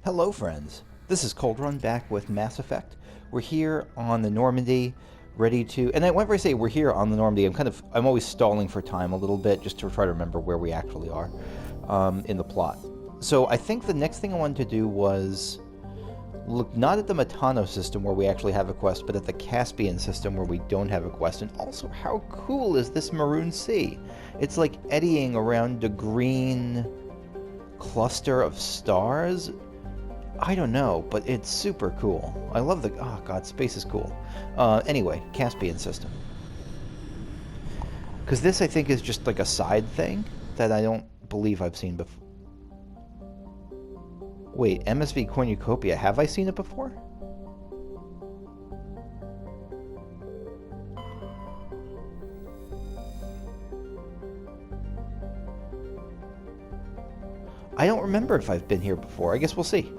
Hello friends, this is Cold Run back with Mass Effect. We're here on the Normandy, ready to, and whenever I say we're here on the Normandy, I'm always stalling for time a little bit just to try to remember where we actually are in the plot. So I think the next thing I wanted to do was look not at the Matano system where we actually have a quest, but at the Caspian system where we don't have a quest. And also, how cool is this Maroon Sea? It's like eddying around a green cluster of stars. I don't know, but it's super cool. I love the... Oh, God, space is cool. Anyway, Caspian System. Because this, I think, is just like a side thing that I don't believe I've seen before. Wait, MSV Cornucopia. Have I seen it before? I don't remember if I've been here before. I guess we'll see.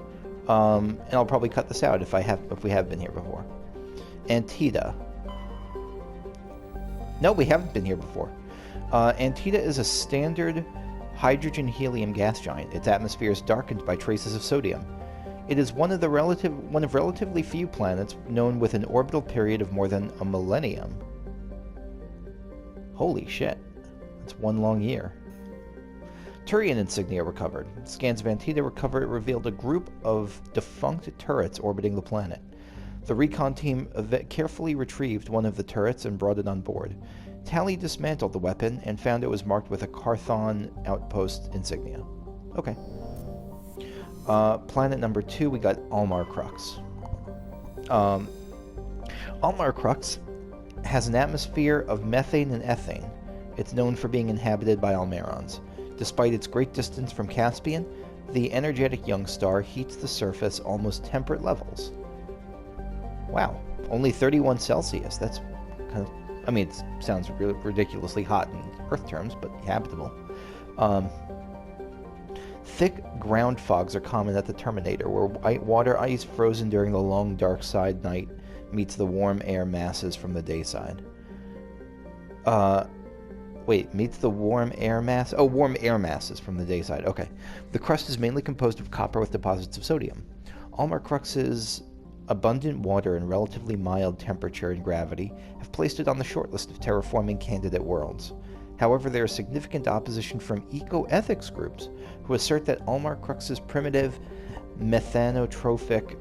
And I'll probably cut this out if we have been here before. Antida. No, we haven't been here before. Antida is a standard hydrogen-helium gas giant. Its atmosphere is darkened by traces of sodium. It is one of relatively few planets known with an orbital period of more than a millennium. Holy shit. That's one long year. Turian insignia recovered. Scans of Antida revealed a group of defunct turrets orbiting the planet. The recon team carefully retrieved one of the turrets and brought it on board. Tally dismantled the weapon and found it was marked with a Carthon outpost insignia. Okay. Planet number 2, we got Almar Crux. Almar Crux has an atmosphere of methane and ethane. It's known for being inhabited by Almerons. Despite its great distance from Caspian, the energetic young star heats the surface almost temperate levels. Wow, only 31 Celsius. That's kind of... I mean, it sounds really ridiculously hot in Earth terms, but habitable. Thick ground fogs are common at the Terminator, where water ice frozen during the long dark side night meets the warm air masses from the day side. Meets the warm air mass? Oh, warm air masses from the day side. Okay. The crust is mainly composed of copper with deposits of sodium. Almar Crux's abundant water and relatively mild temperature and gravity have placed it on the short list of terraforming candidate worlds. However, there is significant opposition from eco-ethics groups who assert that Almar Crux's primitive methanotropic,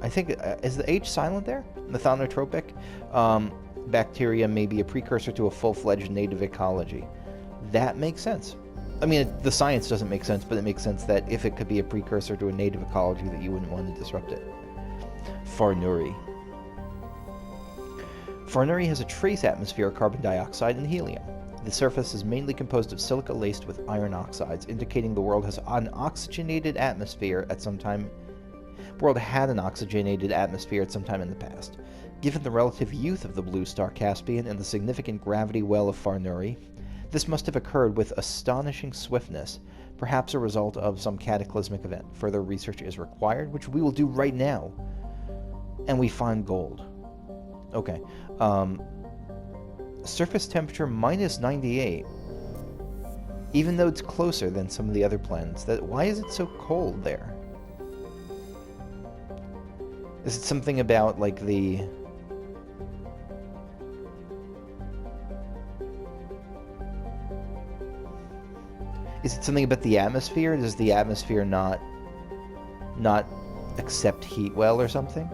I think, is the H silent there? Methanotropic, bacteria may be a precursor to a full-fledged native ecology. That makes sense. I mean, the science doesn't make sense, but it makes sense that if it could be a precursor to a native ecology, that you wouldn't want to disrupt it. Farnuri. Farnuri has a trace atmosphere of carbon dioxide and helium. The surface is mainly composed of silica laced with iron oxides, indicating the world has an oxygenated atmosphere at some time. World had an oxygenated atmosphere at some time in the past. Given the relative youth of the blue star Caspian and the significant gravity well of Farnuri, this must have occurred with astonishing swiftness, perhaps a result of some cataclysmic event. Further research is required, which we will do right now. And we find gold. Okay. Surface temperature minus 98. Even though it's closer than some of the other planets. Why is it so cold there? Is it something about, like, the... Is it something about the atmosphere? Does the atmosphere not accept heat well or something?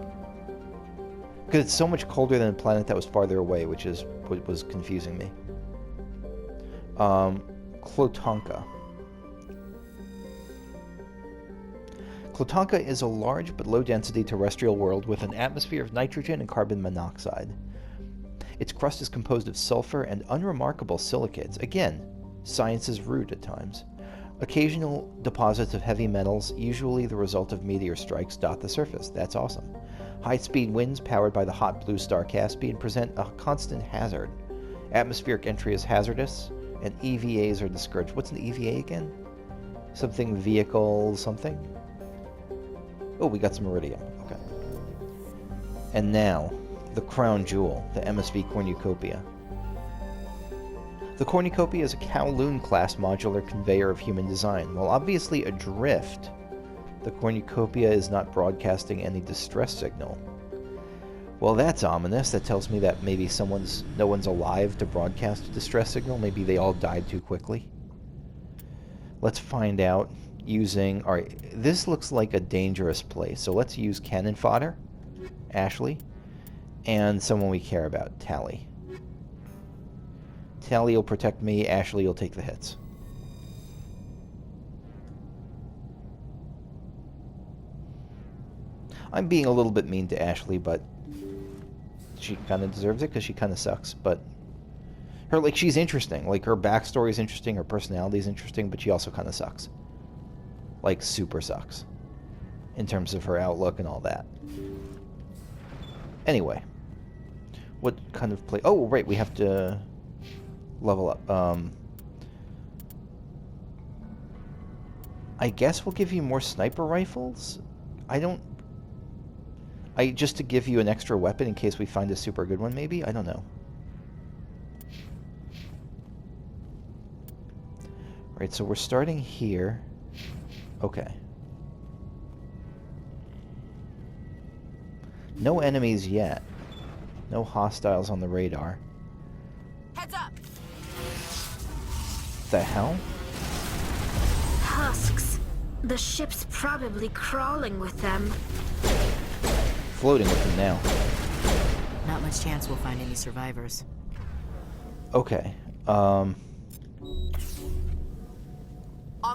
Because it's so much colder than a planet that was farther away, which is what was confusing me. Clotonka. Clotonka is a large but low-density terrestrial world with an atmosphere of nitrogen and carbon monoxide. Its crust is composed of sulfur and unremarkable silicates. Again, science is rude at times. Occasional deposits of heavy metals, usually the result of meteor strikes, dot the surface. That's awesome. High-speed winds powered by the hot blue star Caspian present a constant hazard. Atmospheric entry is hazardous, and EVAs are discouraged. What's an EVA again? Something vehicle something? Oh, we got some iridium. Okay. And now, the crown jewel, the MSV Cornucopia. The Cornucopia is a Kowloon-class modular conveyor of human design. While obviously adrift, The Cornucopia is not broadcasting any distress signal. Well, that's ominous. That tells me that maybe no one's alive to broadcast a distress signal. Maybe they all died too quickly. Let's find out using... Alright, this looks like a dangerous place. So let's use cannon fodder, Ashley, and someone we care about, Tally. Tally will protect me, Ashley will take the hits. I'm being a little bit mean to Ashley, but she kind of deserves it because she kind of sucks. But she's interesting. Like, her backstory is interesting, her personality is interesting, but she also kind of sucks. Like, super sucks. In terms of her outlook and all that. Anyway. What kind of play... Oh, right, we have to level up. I guess we'll give you more sniper rifles? Just to give you an extra weapon in case we find a super good one, maybe? I don't know. Right, so we're starting here. Okay. No enemies yet. No hostiles on the radar. Heads up! The hell? Husks. The ship's probably crawling with them. Floating with them now. Not much chance we'll find any survivors. Okay. All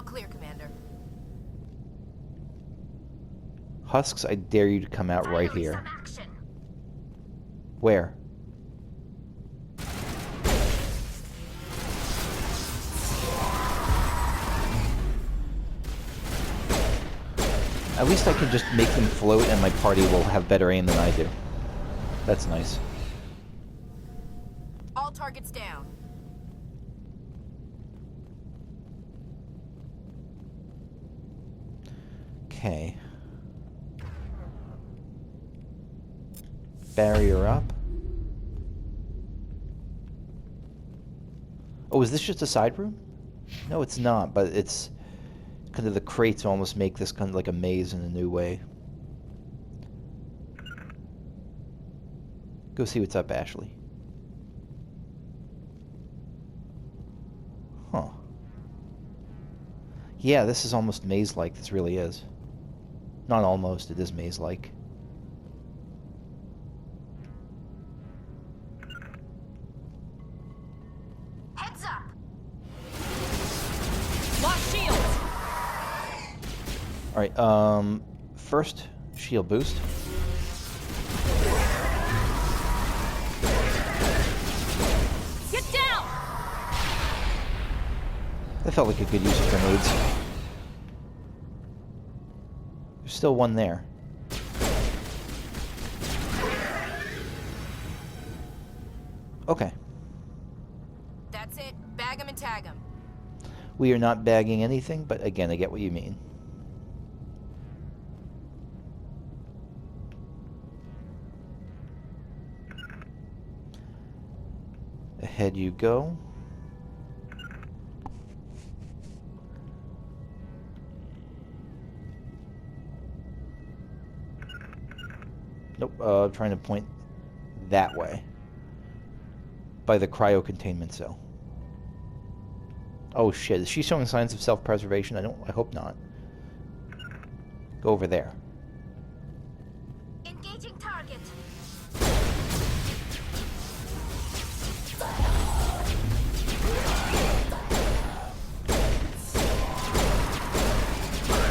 clear, Commander. Husks, I dare you to come out right here. Where? At least I can just make them float and my party will have better aim than I do. That's nice. All targets down. Okay. Barrier up. Oh, is this just a side room? No, it's not, but it's... kind of the crates almost make this kind of like a maze in a new way. Go see what's up, Ashley. Huh. Yeah, this is almost maze-like. This really is. Not almost, it is maze-like. Heads up! Lost shields! Alright, first, shield boost. Get down! That felt like a good use of grenades. There's still one there. Okay. That's it. Bag 'em and tag 'em. We are not bagging anything, but again, I get what you mean. Ahead you go. Nope, trying to point that way. By the cryo containment cell. Oh shit, is she showing signs of self-preservation? I hope not. Go over there. Engaging target.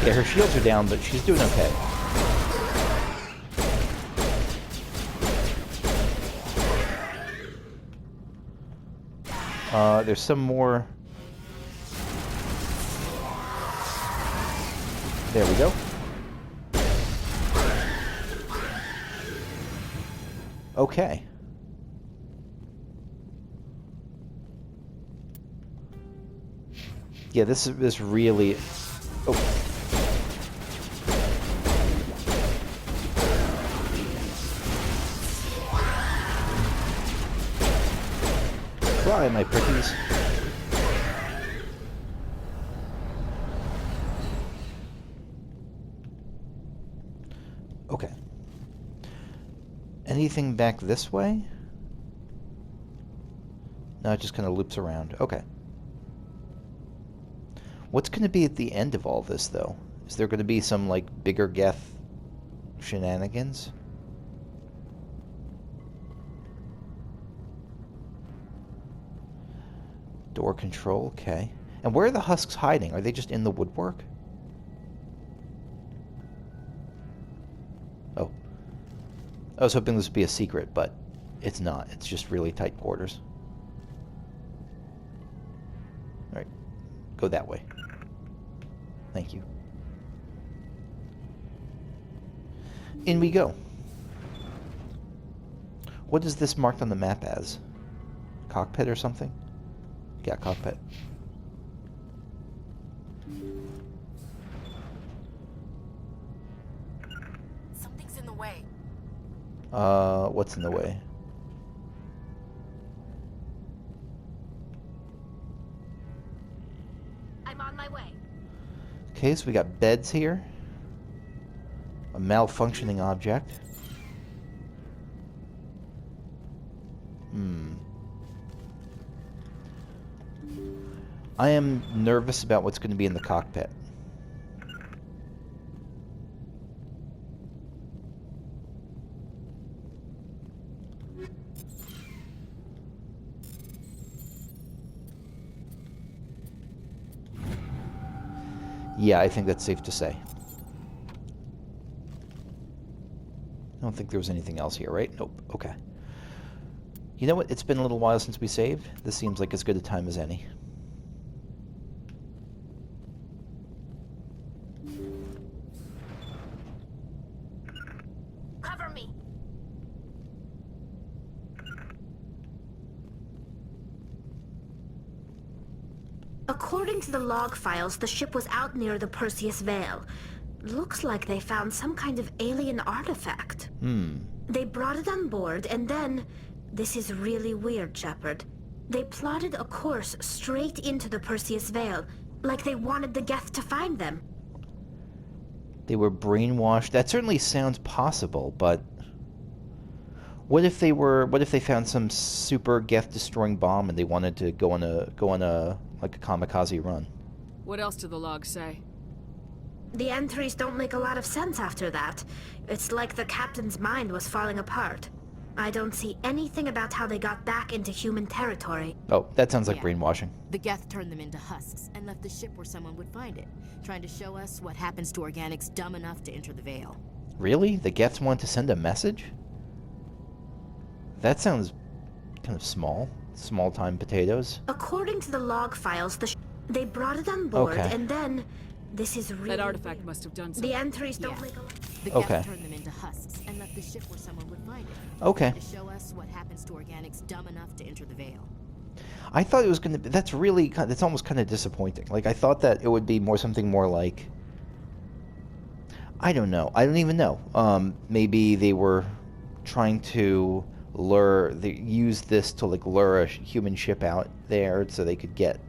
Yeah, her shields are down, but she's doing okay. There's some more... There we go. Okay. Yeah, this really... Oh. Fly, my pretties. Okay. Anything back this way? No, it just kind of loops around. Okay. What's going to be at the end of all this, though? Is there going to be some, like, bigger Geth shenanigans? Door control, okay. And where are the husks hiding? Are they just in the woodwork? Oh. I was hoping this would be a secret, but it's not. It's just really tight quarters. Alright. Go that way. Thank you. In we go. What is this marked on the map as? Cockpit or something? Yeah, cockpit. Something's in the way. What's in the way? I'm on my way. Okay, so we got beds here. A malfunctioning object. I am nervous about what's going to be in the cockpit. Yeah, I think that's safe to say. I don't think there was anything else here, right? Nope. Okay. You know what? It's been a little while since we saved. This seems like as good a time as any. Cover me. According to the log files, the ship was out near the Perseus Vale. Looks like they found some kind of alien artifact. They brought it on board, and then... This is really weird, Shepard. They plotted a course straight into the Perseus Vale, like they wanted the Geth to find them. They were brainwashed. That certainly sounds possible, but... What if they found some super Geth-destroying bomb and they wanted to go on a like a kamikaze run? What else do the logs say? The entries don't make a lot of sense after that. It's like the captain's mind was falling apart. I don't see anything about how they got back into human territory. Oh, that sounds like Yeah. brainwashing. The Geth turned them into husks and left the ship where someone would find it, trying to show us what happens to organics dumb enough to enter the Veil. Really? The Geths want to send a message? That sounds kind of small. Small-time potatoes. According to the log files, they brought it on board, Okay. and then... This is really... That artifact must have done something. The entries don't Yeah. make a lot... The Okay. Geth turned them into husks and left the ship where someone would find it, Okay. to show us what happens to organics dumb enough to enter the Veil. I thought it was going to be... That's really... That's almost kind of disappointing. Like, I thought that it would be something more like... I don't know. I don't even know. Maybe they were trying to use this to, like, lure a human ship out there so they could get,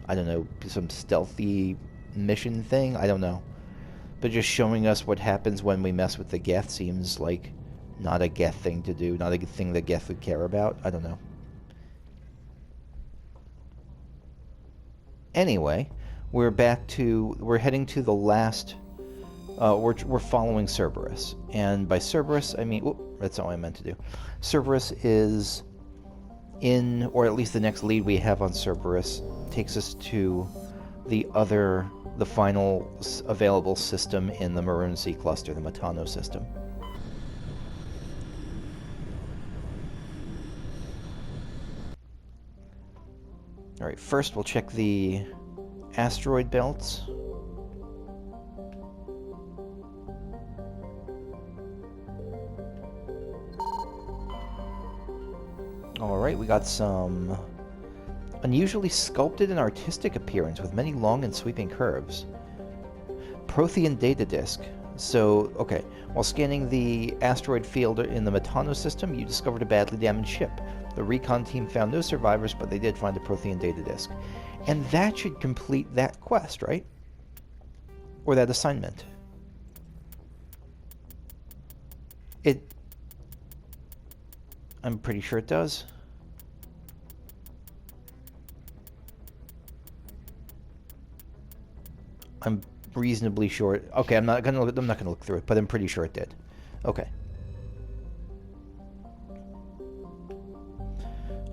I don't know, some stealthy mission thing. I don't know. But just showing us what happens when we mess with the Geth seems like not a Geth thing to do, not a thing that Geth would care about. I don't know. Anyway, we're heading to the last, we're following Cerberus. And by Cerberus, I mean, that's not what I meant to do. Cerberus is or at least the next lead we have on Cerberus takes us to the final available system in the Maroon Sea Cluster, the Matano System. Alright, first we'll check the asteroid belts. Alright, we got some unusually sculpted and artistic appearance with many long and sweeping curves. Prothean data disk. So, okay, while scanning the asteroid field in the Matano system, you discovered a badly damaged ship. The recon team found no survivors, but they did find a Prothean data disk. And that should complete that quest, right? Or that assignment. I'm pretty sure it does. I'm reasonably sure. Okay, I'm not gonna look through it, but I'm pretty sure it did. Okay.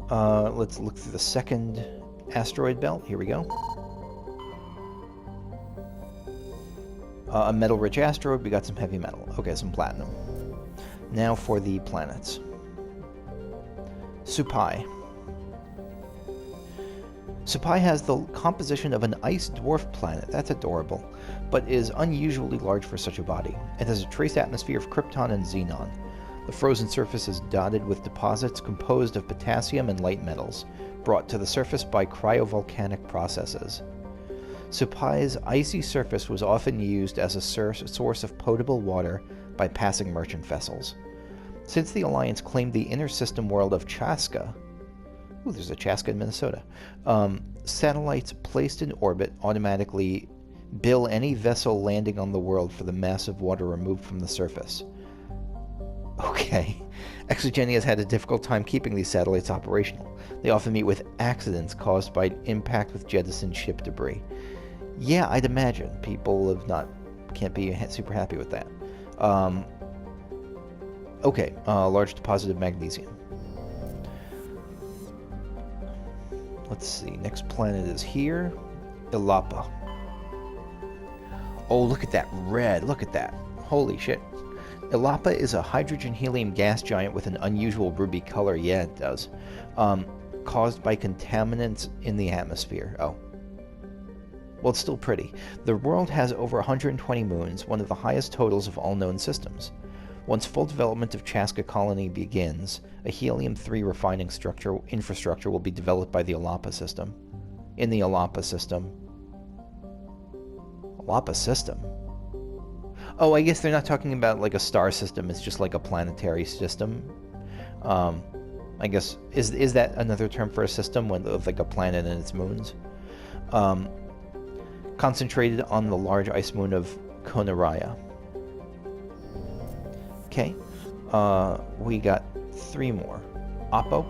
Let's look through the second asteroid belt. Here we go. A metal-rich asteroid. We got some heavy metal. Okay, some platinum. Now for the planets. Supai. Supai has the composition of an ice dwarf planet. That's adorable, but is unusually large for such a body. It has a trace atmosphere of krypton and xenon. The frozen surface is dotted with deposits composed of potassium and light metals, brought to the surface by cryovolcanic processes. Supai's icy surface was often used as a source of potable water by passing merchant vessels. Since the Alliance claimed the inner system world of Chasca, ooh, there's a Chasca in Minnesota, satellites placed in orbit automatically bill any vessel landing on the world for the massive water removed from the surface. Okay. Exogeny has had a difficult time keeping these satellites operational. They often meet with accidents caused by impact with jettisoned ship debris. Yeah, I'd imagine. People can't be super happy with that. Okay, large deposit of magnesium. Let's see, next planet is here. Illapa. Oh, look at that red. Look at that. Holy shit. Illapa is a hydrogen-helium gas giant with an unusual ruby color. Yeah, it does. Caused by contaminants in the atmosphere. Oh. Well, it's still pretty. The world has over 120 moons, one of the highest totals of all known systems. Once full development of Chasca colony begins, a helium-3 refining infrastructure will be developed by the Illapa system. In the Illapa system. Illapa system? Oh, I guess they're not talking about like a star system. It's just like a planetary system. I guess is that another term for a system with like a planet and its moons? Concentrated on the large ice moon of Konaraya. Okay, we got 3 more. Oppo.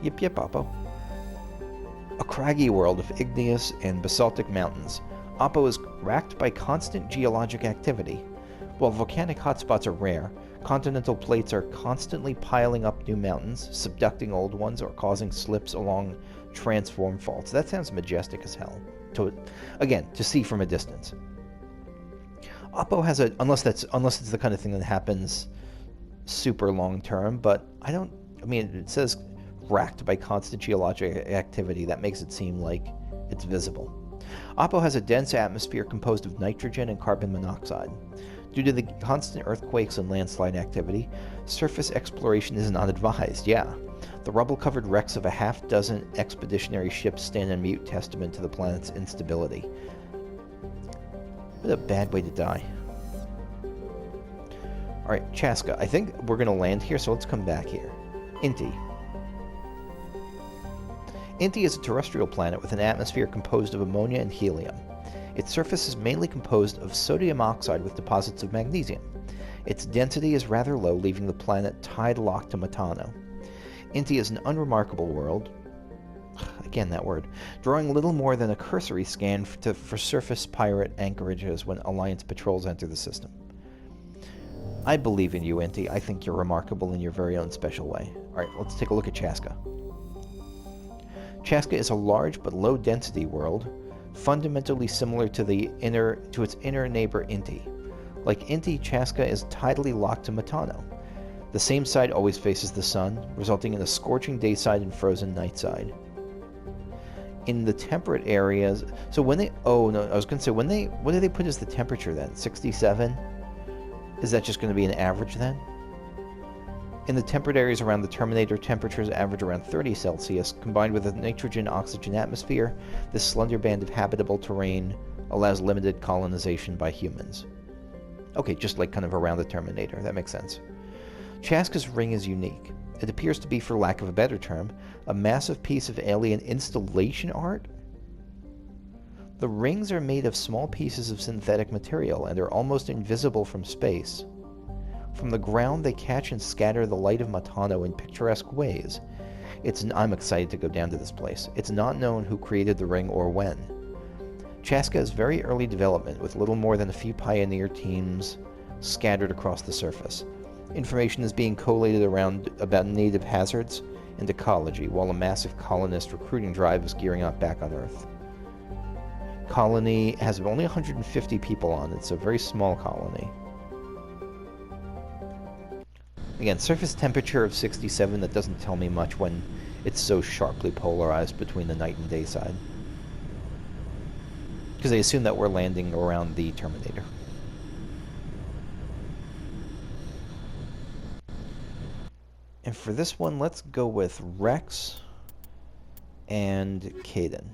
Yip, Oppo. A craggy world of igneous and basaltic mountains. Oppo is racked by constant geologic activity. While volcanic hotspots are rare, continental plates are constantly piling up new mountains, subducting old ones, or causing slips along transform faults. That sounds majestic as hell. To see from a distance. Oppo has unless it's the kind of thing that happens super long term, but it says racked by constant geologic activity. That makes it seem like it's visible. Oppo has a dense atmosphere composed of nitrogen and carbon monoxide. Due to the constant earthquakes and landslide activity, surface exploration is not advised. Yeah. The rubble-covered wrecks of a half-dozen expeditionary ships stand in mute testament to the planet's instability. What a bad way to die. Alright, Chasca. I think we're going to land here, so let's come back here. Inti. Inti is a terrestrial planet with an atmosphere composed of ammonia and helium. Its surface is mainly composed of sodium oxide with deposits of magnesium. Its density is rather low, leaving the planet tide-locked to Matano. Inti is an unremarkable world, again that word, drawing little more than a cursory scan for surface pirate anchorages when Alliance patrols enter the system. I believe in you, Inti. I think you're remarkable in your very own special way. Alright, let's take a look at Chasca. Chasca is a large but low-density world, fundamentally similar to its inner neighbor Inti. Like Inti, Chasca is tidally locked to Matano. The same side always faces the sun, resulting in a scorching day side and frozen night side. In the temperate areas, so when they, what do they put as the temperature then? 67? Is that just going to be an average then? In the temperate areas around the Terminator, temperatures average around 30 Celsius. Combined with a nitrogen-oxygen atmosphere, this slender band of habitable terrain allows limited colonization by humans. Okay, just like kind of around the Terminator. That makes sense. Chasca's ring is unique. It appears to be, for lack of a better term, a massive piece of alien installation art? The rings are made of small pieces of synthetic material and are almost invisible from space. From the ground, they catch and scatter the light of Matano in picturesque ways. I'm excited to go down to this place. It's not known who created the ring or when. Chasca is very early development, with little more than a few pioneer teams scattered across the surface. Information is being collated about native hazards and ecology, while a massive colonist recruiting drive is gearing up back on Earth. Colony has only 150 people on it, so a very small colony. Again, surface temperature of 67, that doesn't tell me much when it's so sharply polarized between the night and day side. Because I assume that we're landing around the Terminator. And for this one, let's go with Rex and Caden.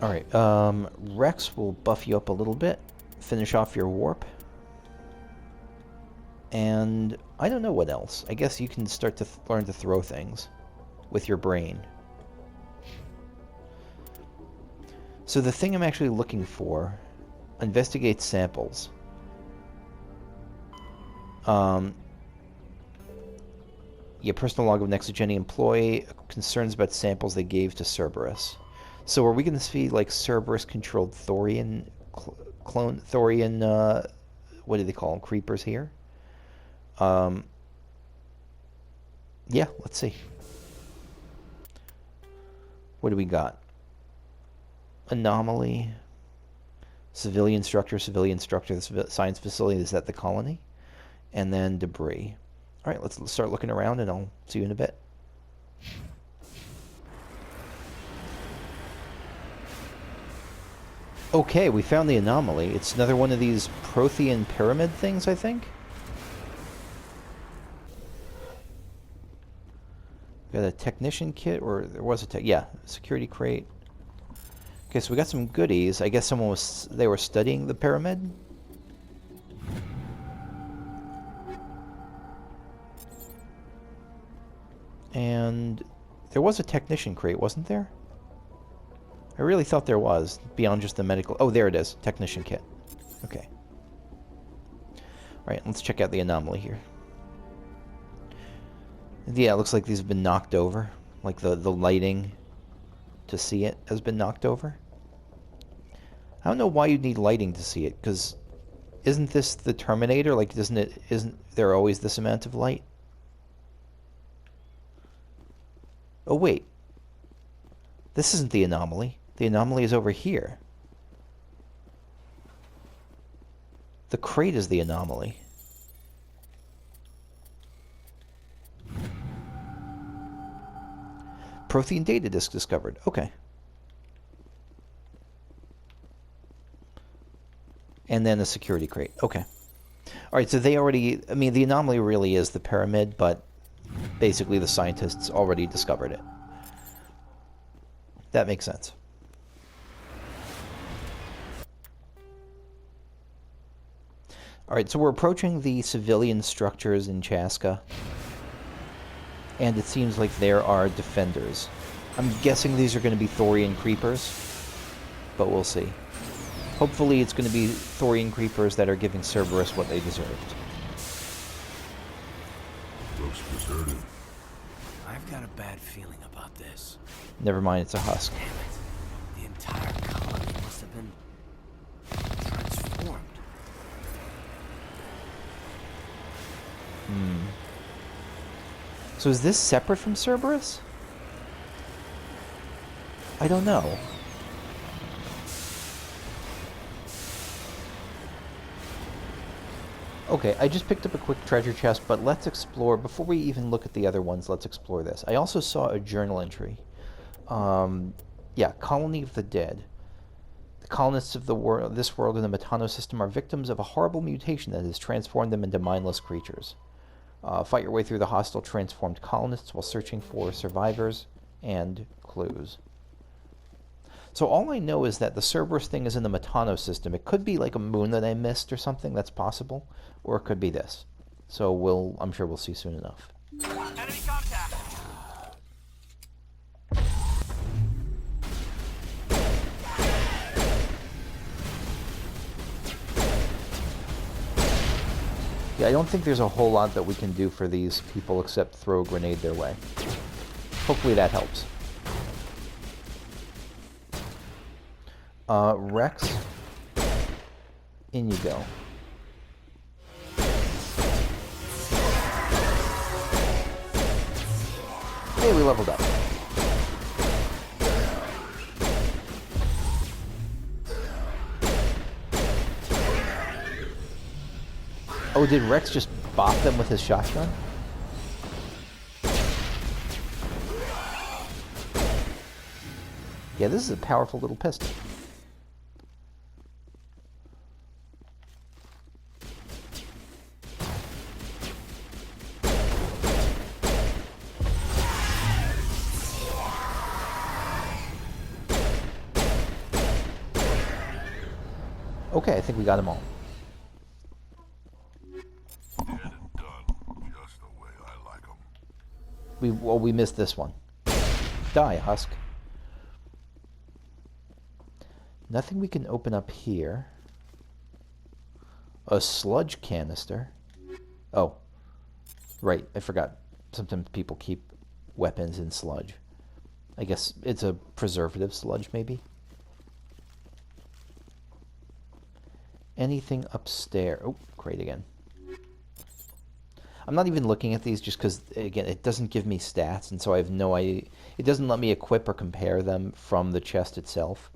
Alright, Rex will buff you up a little bit, finish off your warp, and I don't know what else. I guess you can start to learn to throw things with your brain. So the thing I'm actually looking for, investigate samples. Yeah, personal log of Next-Gen employee, concerns about samples they gave to Cerberus. So are we going to see, like, Cerberus-controlled Thorian, Thorian, what do they call them, creepers here? Yeah, let's see. What do we got? Anomaly, civilian structure, the science facility, is that the colony? And then debris. All right, let's start looking around, and I'll see you in a bit. Okay, we found the anomaly. It's another one of these Prothean pyramid things, I think. Got a technician kit, or there was a security crate. Okay, so we got some goodies. I guess they were studying the pyramid. And there was a technician crate, wasn't there? I really thought there was, beyond just the medical... Oh, there it is. Technician kit. Okay. Alright, let's check out the anomaly here. Yeah, it looks like these have been knocked over. Like the lighting to see it has been knocked over. I don't know why you'd need lighting to see it, because isn't this the Terminator? Like, isn't there always this amount of light? Oh, wait. This isn't the anomaly. The anomaly is over here. The crate is the anomaly. Prothean data disk discovered. Okay. And then a security crate. Okay. Alright, so they already... I mean, the anomaly really is the pyramid, but basically the scientists already discovered it. That makes sense. Alright, so we're approaching the civilian structures in Chasca. And it seems like there are defenders. I'm guessing these are going to be Thorian creepers, but we'll see. Hopefully it's going to be Thorian creepers that are giving Cerberus what they deserved. Looks deserted. I've got a bad feeling about this. Never mind, it's a husk. Damn it. The entire colony must have been transformed. So is this separate from Cerberus? I don't know. Okay, I just picked up a quick treasure chest, but let's explore, before we even look at the other ones, let's explore this. I also saw a journal entry. Yeah, Colony of the Dead. The colonists of this world in the Matano System are victims of a horrible mutation that has transformed them into mindless creatures. Fight your way through the hostile transformed colonists while searching for survivors and clues. So all I know is that the Cerberus thing is in the Matano system. It could be like a moon that I missed or something. That's possible. Or it could be this. So I'm sure we'll see soon enough. Enemy contact. Yeah, I don't think there's a whole lot that we can do for these people except throw a grenade their way. Hopefully that helps. Rex, in you go. Hey, we leveled up. Oh, did Rex just bop them with his shotgun? Yeah, this is a powerful little pistol. Okay, I think we got them all. We missed this one. Die, husk. Nothing we can open up here. A sludge canister. Oh, right, I forgot. Sometimes people keep weapons in sludge. I guess it's a preservative sludge, maybe. Anything upstairs? Oh, crate again. I'm not even looking at these just because, again, it doesn't give me stats, and so I have no idea. It doesn't let me equip or compare them from the chest itself,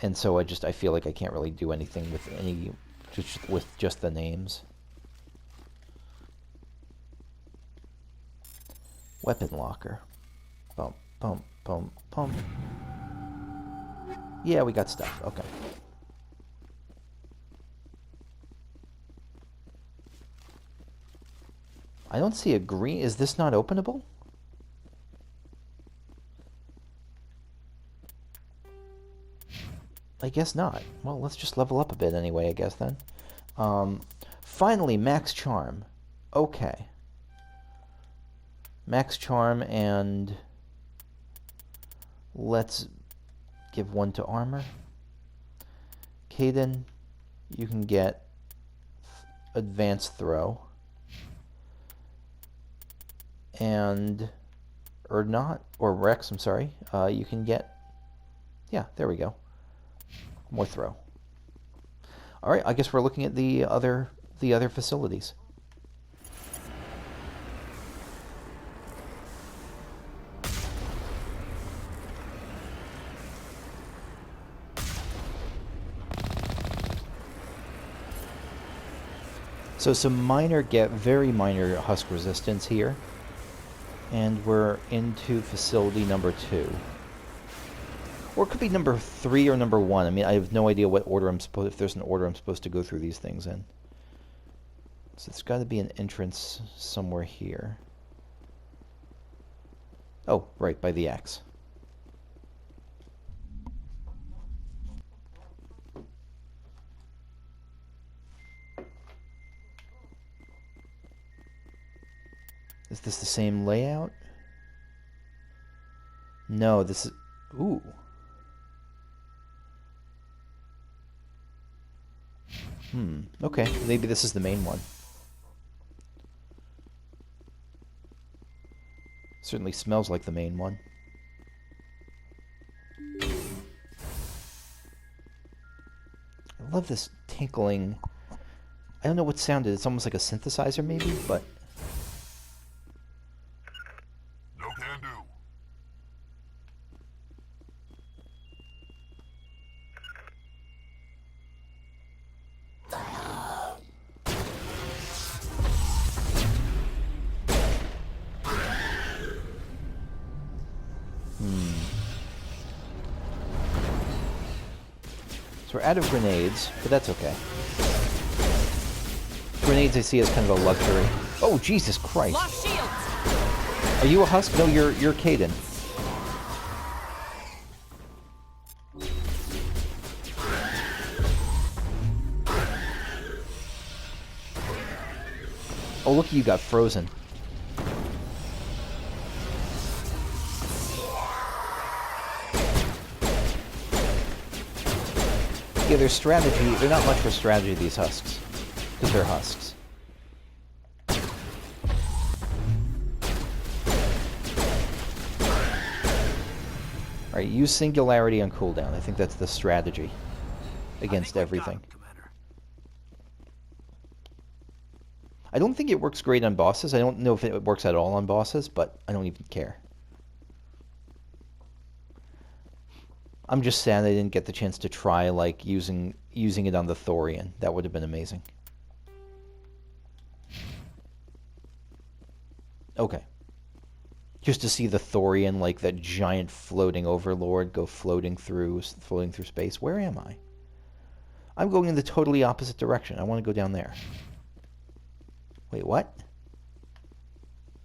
and so I feel like I can't really do anything with just the names. Weapon locker. Bump, bump, bump, bump. Yeah, we got stuff. Okay. I don't see a green... Is this not openable? I guess not. Well, let's just level up a bit anyway, I guess, then. Finally, Max Charm. Okay. Max Charm, and... let's give one to armor. Caden, you can get advanced throw. And or Rex, I'm sorry, you can get, yeah, there we go, more throw. All right, I guess we're looking at the other facilities. So some very minor husk resistance here. And we're into facility number 2. Or it could be number 3 or number 1. I mean, I have no idea what order if there's an order I'm supposed to go through these things in. So there's got to be an entrance somewhere here. Oh, right, by the axe. Is this the same layout? No, this is... Ooh. Okay, maybe this is the main one. Certainly smells like the main one. I love this tinkling... I don't know what sound it is. It's almost like a synthesizer, maybe, but... So we're out of grenades, but that's okay. Grenades I see as kind of a luxury. Oh, Jesus Christ. Lost shields. Are you a husk? No, you're Caden. Oh, look, you got frozen. Yeah, their strategy, they're not much for strategy, these husks. Because they're husks. Alright, use Singularity on cooldown. I think that's the strategy against everything. I don't think it works great on bosses. I don't know if it works at all on bosses, but I don't even care. I'm just sad I didn't get the chance to try, like, using it on the Thorian. That would have been amazing. Okay. Just to see the Thorian, like that giant floating overlord, go floating through space. Where am I? I'm going in the totally opposite direction. I want to go down there. Wait, what?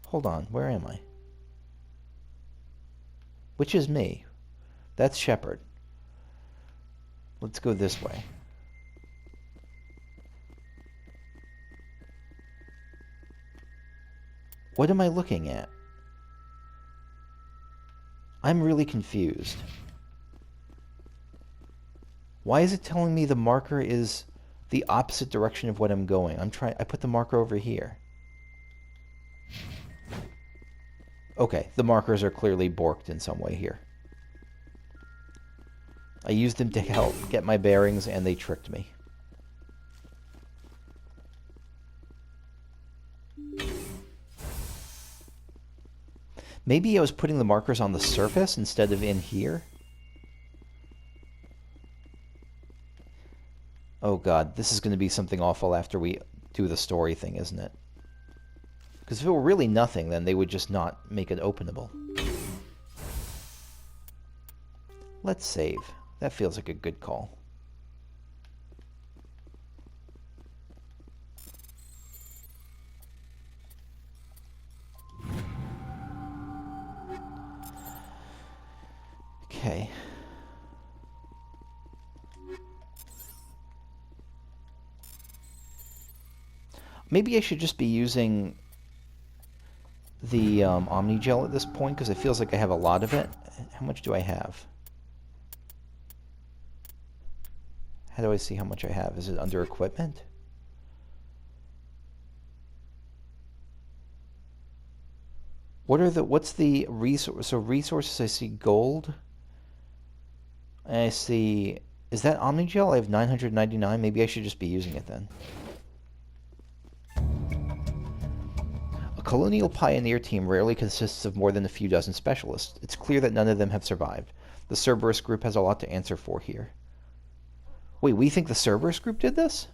Hold on. Where am I? Which is me? That's Shepard. Let's go this way. What am I looking at? I'm really confused. Why is it telling me the marker is the opposite direction of what I'm going? I put the marker over here. Okay, the markers are clearly borked in some way here. I used them to help get my bearings, and they tricked me. Maybe I was putting the markers on the surface instead of in here? Oh god, this is going to be something awful after we do the story thing, isn't it? Because if it were really nothing, then they would just not make it openable. Let's save. That feels like a good call. Okay. Maybe I should just be using the Omnigel at this point, because it feels like I have a lot of it. How much do I have? How do I see how much I have? Is it under equipment? What's the resource? So resources, I see gold. And I see, is that Omnigel? I have 999. Maybe I should just be using it then. A colonial pioneer team rarely consists of more than a few dozen specialists. It's clear that none of them have survived. The Cerberus group has a lot to answer for here. Wait, we think the Cerberus group did this?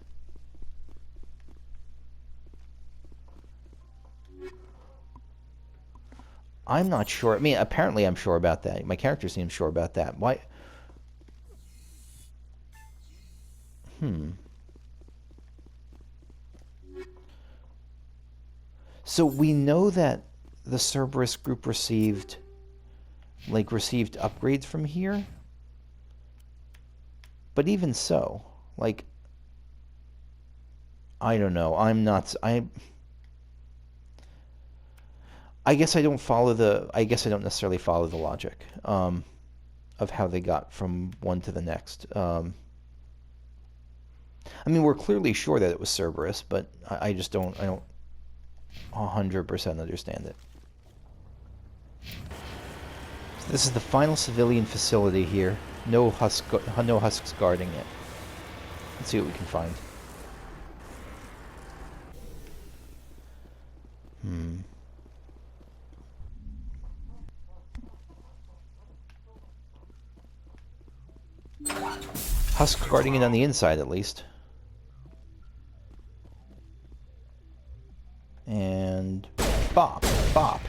I'm not sure. I mean, apparently I'm sure about that. My character seems sure about that. Why? So we know that the Cerberus group received upgrades from here. But even so, like, I don't know. I guess I don't necessarily follow the logic of how they got from one to the next. I mean, we're clearly sure that it was Cerberus, but I don't 100% understand it. So this is the final civilian facility here. No husks guarding it. Let's see what we can find. Husk guarding it on the inside, at least. And bop, bop.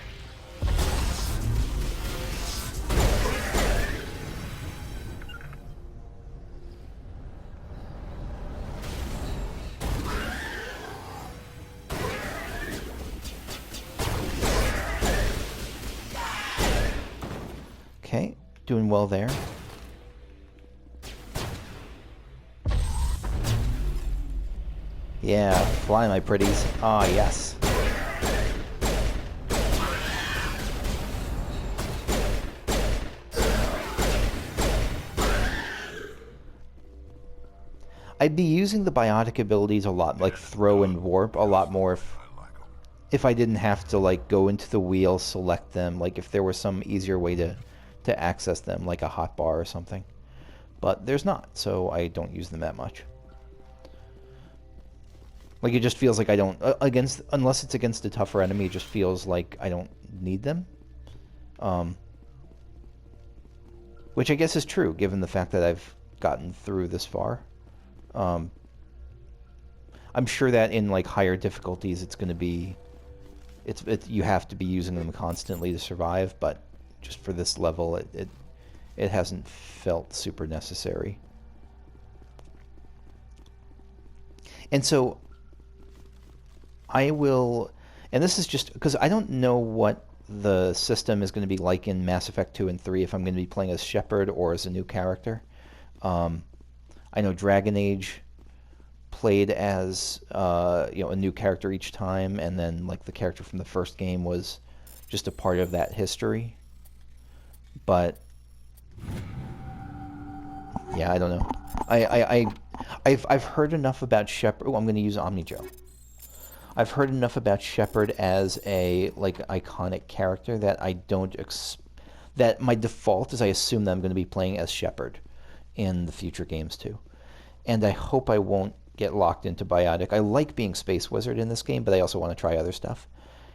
Okay, doing well there. Yeah, fly, my pretties. Ah, yes. I'd be using the biotic abilities a lot, like throw and warp, a lot more if I didn't have to like go into the wheel, select them, like if there was some easier way to access them, like a hotbar or something. But there's not, so I don't use them that much. Like it just feels like I don't unless it's against a tougher enemy, it just feels like I don't need them. Which I guess is true given the fact that I've gotten through this far. I'm sure that in like higher difficulties it's going to be you have to be using them constantly to survive, but just for this level it hasn't felt super necessary. And so I will, and this is just because I don't know what the system is going to be like in Mass Effect 2 and 3, if I'm going to be playing as Shepard or as a new character. I know Dragon Age played as a new character each time, and then like the character from the first game was just a part of that history. But yeah, I don't know. I've heard enough about Shepard. Oh, I'm going to use Omnijo. I've heard enough about Shepard as a like iconic character that I don't that my default is I assume that I'm going to be playing as Shepard in the future games too. And I hope I won't get locked into biotic. I like being Space Wizard in this game, but I also want to try other stuff.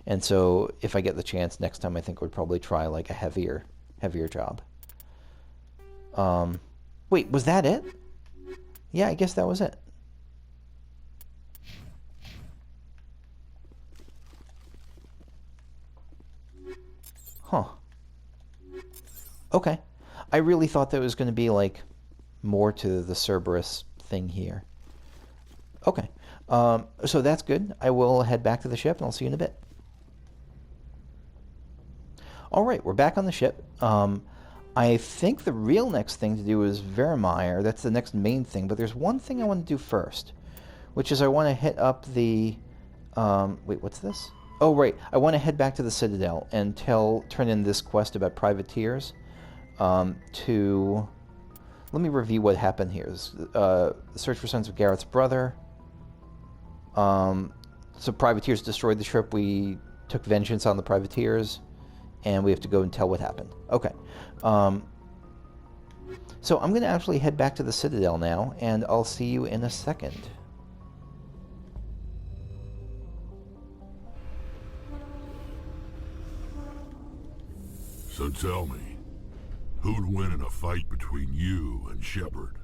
And so if I get the chance next time, I think I would probably try like a heavier job. Wait, was that it? Yeah, I guess that was it. Huh. Okay. I really thought there was going to be like more to the Cerberus thing here. Okay. So that's good. I will head back to the ship and I'll see you in a bit. Alright, we're back on the ship. I think the real next thing to do is Vermeer. That's the next main thing, but there's one thing I want to do first, which is I want to hit up the... wait, what's this? Oh, right. I want to head back to the Citadel and turn in this quest about privateers to... Let me review what happened here. The search for Sons of Gareth's brother. So privateers destroyed the ship. We took vengeance on the privateers, and we have to go and tell what happened. Okay. So I'm going to actually head back to the Citadel now, and I'll see you in a second. So tell me, who'd win in a fight between you and Shepard?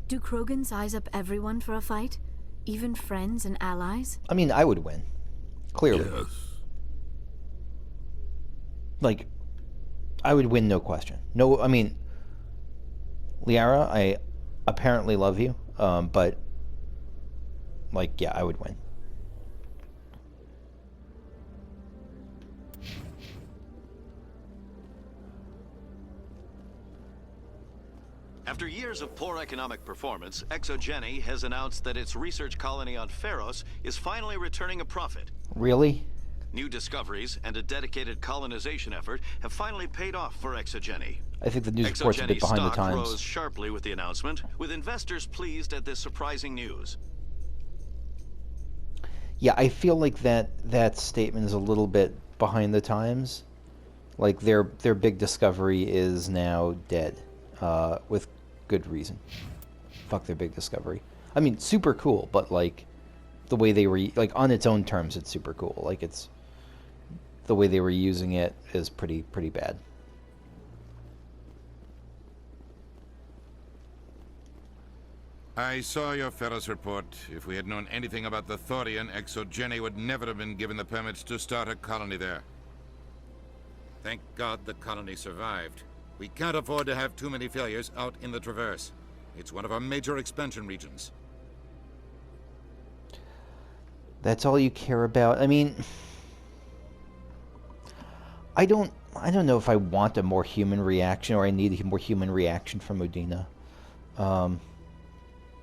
Do Krogan size up everyone for a fight? Even friends and allies? I mean, I would win. Clearly. Yes. Like, I would win, no question. No, I mean, Liara, I apparently love you, but, like, yeah, I would win. After years of poor economic performance, Exogeny has announced that its research colony on Pharos is finally returning a profit. Really? New discoveries and a dedicated colonization effort have finally paid off for Exogeny. I think the news report's a bit behind the times. Exogeny stock rose sharply with the announcement, with investors pleased at this surprising news. Yeah, I feel like that statement is a little bit behind the times. Like their big discovery is now dead, with good reason. Fuck their big discovery. I mean, super cool, but like the way they were like on its own terms, it's super cool. Like it's the way they were using it is pretty bad. I saw your Pharos report. If we had known anything about the Thorian, Exogeny would never have been given the permits to start a colony there. Thank God the colony survived. We can't afford to have too many failures out in the Traverse. It's one of our major expansion regions. That's all you care about. I mean, I don't know if I want a more human reaction or I need a more human reaction from Udina.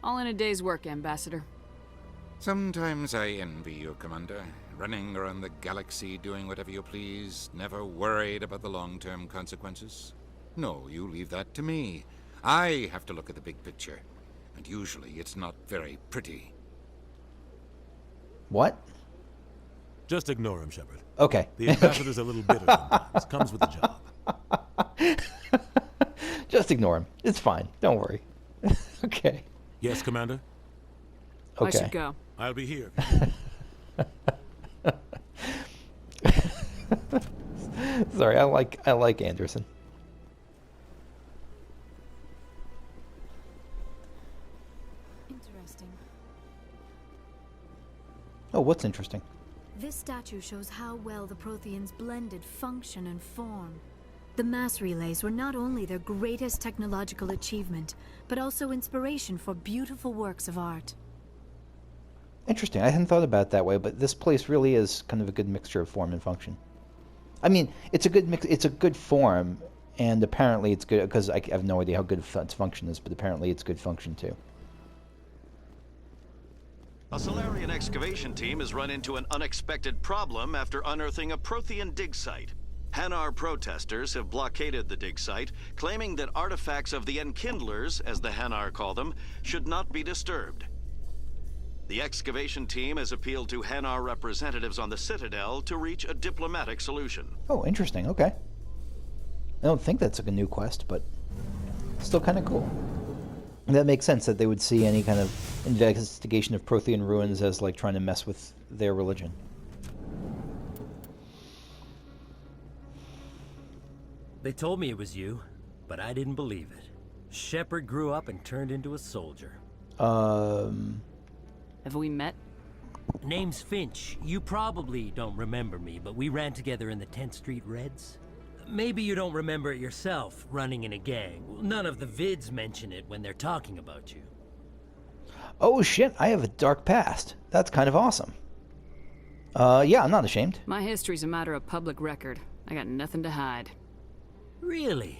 All in a day's work, Ambassador. Sometimes I envy you, Commander. Running around the galaxy, doing whatever you please, never worried about the long-term consequences. No, you leave that to me. I have to look at the big picture. And usually it's not very pretty. What? Just ignore him, Shepard. Okay. The ambassador's a little bitter sometimes. Comes with the job. Just ignore him. It's fine. Don't worry. Okay. Yes, Commander? Okay. I should go. I'll be here. Sorry, I like Anderson. Interesting. Oh, what's interesting? This statue shows how well the Protheans blended function and form. The mass relays were not only their greatest technological achievement, but also inspiration for beautiful works of art. Interesting. I hadn't thought about it that way, but this place really is kind of a good mixture of form and function. I mean, it's a good mix. It's a good form, and apparently it's good because I have no idea how good its function is, but apparently it's good function too. A Solarian excavation team has run into an unexpected problem after unearthing a Prothean dig site. Hanar protesters have blockaded the dig site, claiming that artifacts of the Enkindlers, as the Hanar call them, should not be disturbed. The excavation team has appealed to Hanar representatives on the Citadel to reach a diplomatic solution. Oh, interesting. Okay. I don't think that's like a new quest, but still kind of cool. And that makes sense that they would see any kind of investigation of Prothean ruins as like trying to mess with their religion. They told me it was you, but I didn't believe it. Shepard grew up and turned into a soldier. Have we met? Name's Finch. You probably don't remember me, but we ran together in the 10th Street Reds. Maybe you don't remember it yourself, running in a gang. None of the vids mention it when they're talking about you. Oh shit, I have a dark past. That's kind of awesome. Yeah, I'm not ashamed. My history's a matter of public record. I got nothing to hide. Really?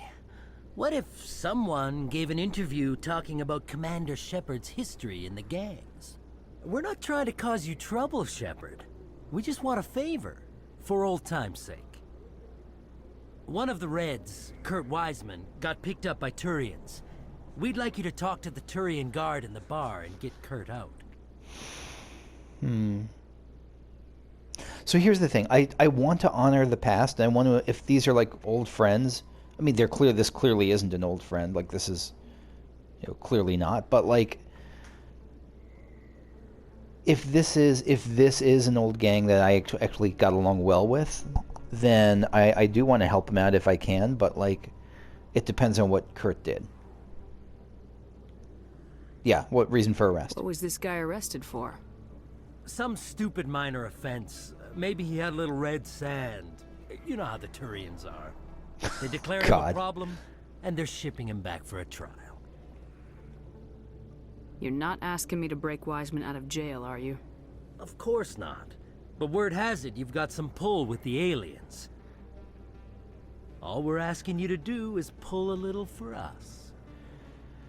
What if someone gave an interview talking about Commander Shepard's history in the gangs? We're not trying to cause you trouble, Shepard. We just want a favor, for old time's sake. One of the Reds, Kurt Wiseman, got picked up by Turians. We'd like you to talk to the Turian guard in the bar and get Kurt out. So here's the thing. I want to honor the past. And I want to, if these are like old friends, I mean, this clearly isn't an old friend. Like, this is, clearly not. But like, if this is an old gang that I actually got along well with, then I do want to help them out if I can. But like, it depends on what Kurt did. Yeah, what reason for arrest? What was this guy arrested for? Some stupid minor offense. Maybe he had a little red sand. You know how the Turians are. They declared him a problem, and they're shipping him back for a trial. You're not asking me to break Wiseman out of jail, are you? Of course not. But word has it you've got some pull with the aliens. All we're asking you to do is pull a little for us.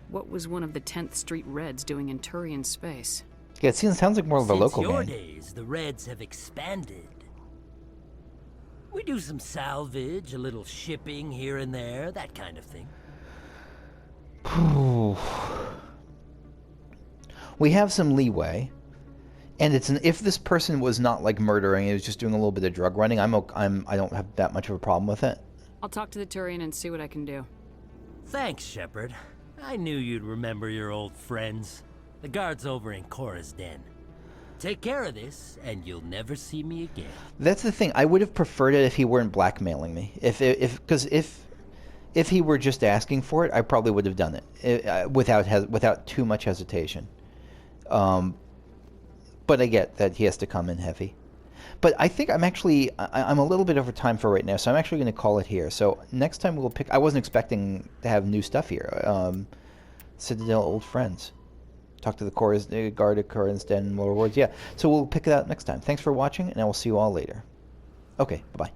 What was one of the 10th Street Reds doing in Turian space? Yeah, it sounds like more of a local Since your gang. days, the Reds have expanded. We do some salvage, a little shipping here and there, that kind of thing. We have some leeway, and if this person was not like murdering, it was just doing a little bit of drug running, I don't have that much of a problem with it. I'll talk to the Turian and see what I can do. Thanks, Shepard. I knew you'd remember your old friends. The guard's over in Cora's den. Take care of this, and you'll never see me again. That's the thing. I would have preferred it if he weren't blackmailing me. Because if he were just asking for it, I probably would have done it without too much hesitation. But I get that he has to come in heavy. But I think I'm a little bit over time for right now, so I'm actually going to call it here. So next time we'll pick. I wasn't expecting to have new stuff here. Citadel old friends. Talk to the guard at Cora's den, more rewards. Yeah, so we'll pick it out next time. Thanks for watching, and I will see you all later. Okay, bye-bye.